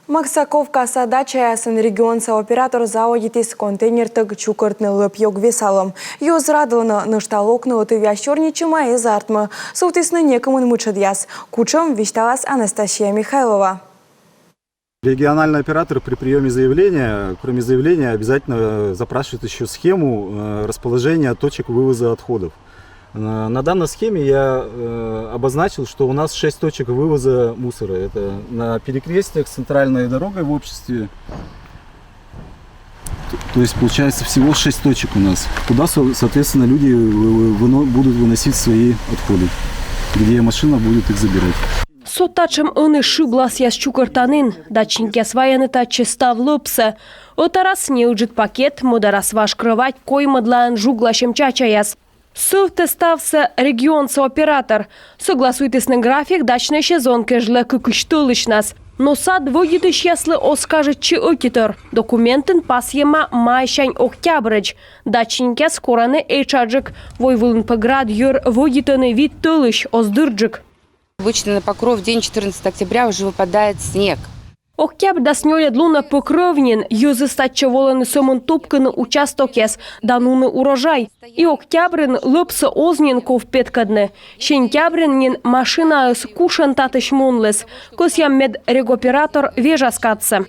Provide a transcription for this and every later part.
Максаковка садача ясын регионса оператор заводитис контейнертык чукыртны лып йог весалым. Юз радылыны нышталокны отывящорничыма и зартмы. Сутисны некомын мычыдяс. Кучым вишталас Анастасия Михайлова. Региональный оператор при приеме заявления, кроме заявления, обязательно запрашивает еще схему расположения точек вывоза отходов. На данной схеме я обозначил, что у нас 6 точек вывоза мусора. Это на перекрестиях с центральной дорогой в обществе. То есть получается всего 6 точек у нас, куда, соответственно, люди будут выносить свои отходы, где машина будет их забирать. Сотачым ыны шиблас яс чукыртанын, дачники сваяны тачы став лыпсы. Отарас не уджит пакет, мударас ваш крывать коймы длан жуглашем чачаяс. Сывты стався регионса оператор. Согласуйтесь на график дачной сезонки жле кыкыштылышнас. Но сад войдитыш яслы оскажет чи окитор. Документын пасьема майшань октябрыч. Дачники скораны эйчаджик. Войвылын поград юр войдитыны вид тылыш оздырджик. Обычно на покров в день 14 октября уже выпадает снег. Октябрь даснёля длуна покровнин, юзы стача воланы сомын топканы участок яс, дануны урожай. И октябрин лыпсы озненков петкадны. Шентябрин машина с кушан татыш мунлес. Косьям мед регоператор вежаскатся.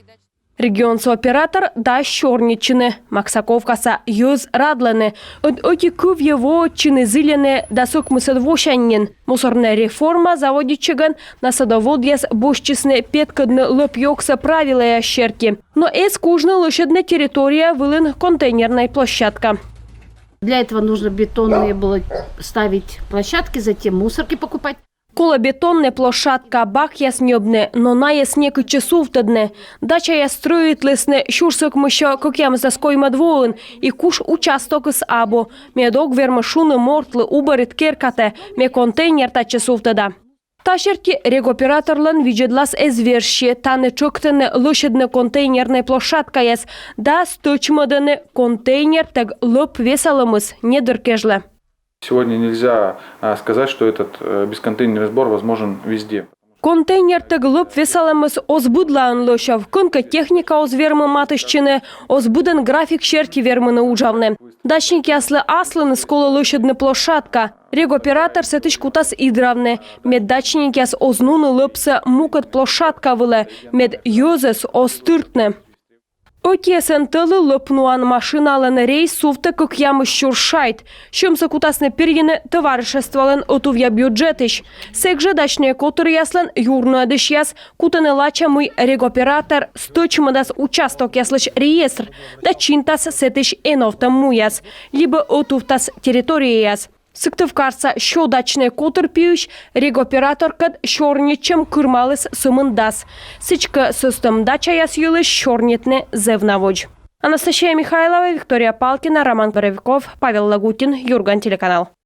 Регионса оператор да щорничины. Максаковкаса юз радлены. От оки кув его чины зылены да сокмысадвошаннин. Мусорная реформа заводичиган на садоводьяс бошчисны петкадны лопьёкса правила ящерки. Но эскужны лошадная территория вылын контейнерная площадка. Для этого нужно бетонные было ставить площадки, затем мусорки покупать. Колобетонная площадка бак яснёбне, но на яснеку часов тадне. Дача я строит лесне щурсок мыша кокям заской мадвоин и куш участок с або. Медок вермашуны мортлы убарит керкате, ме контейнер та часов тада. Ташерки регоператорлан виджедлас эзверши, таны чоктене лошадне контейнерная площадка яс, да сточмадане контейнер так лоп весалымыз недыркежле. Сегодня нельзя сказать, что этот бесконтейнерный сбор возможен везде. Контейнер теглоп весалымыз озбудлан лошав, конка техника озвермы матышчины, озбудан график черти вермыны ужавны. Дачники аслыны скола лошадны площадка. Регоператор сетыш кутас идравны. Мед дачники ознуны лыпсы мукат площадка вылы, мед йозес остыртны. Окесен тылы лыпнуан машиналын рейс суфты как ямы щуршайт. Шымсы кутасны перьены товариществолын отувья бюджетыш. Секже дачные которы яслын юрную дыш яс, кутаны лача мой регоператор сточмадас участок яслыш реестр, да чинтас сетыш эновтам муяс, либо отувтас территории яс. Сыктывкарса шо дачный котыр пьющ, регоператор кад щорничем кырмалыс сымындас. Сычка сыстым дача яс юлыш щорнитны зевнаводж. Анастасия Михайлова, Виктория Палкина, Роман Боровиков, Павел Лагутин, Юрган, телеканал.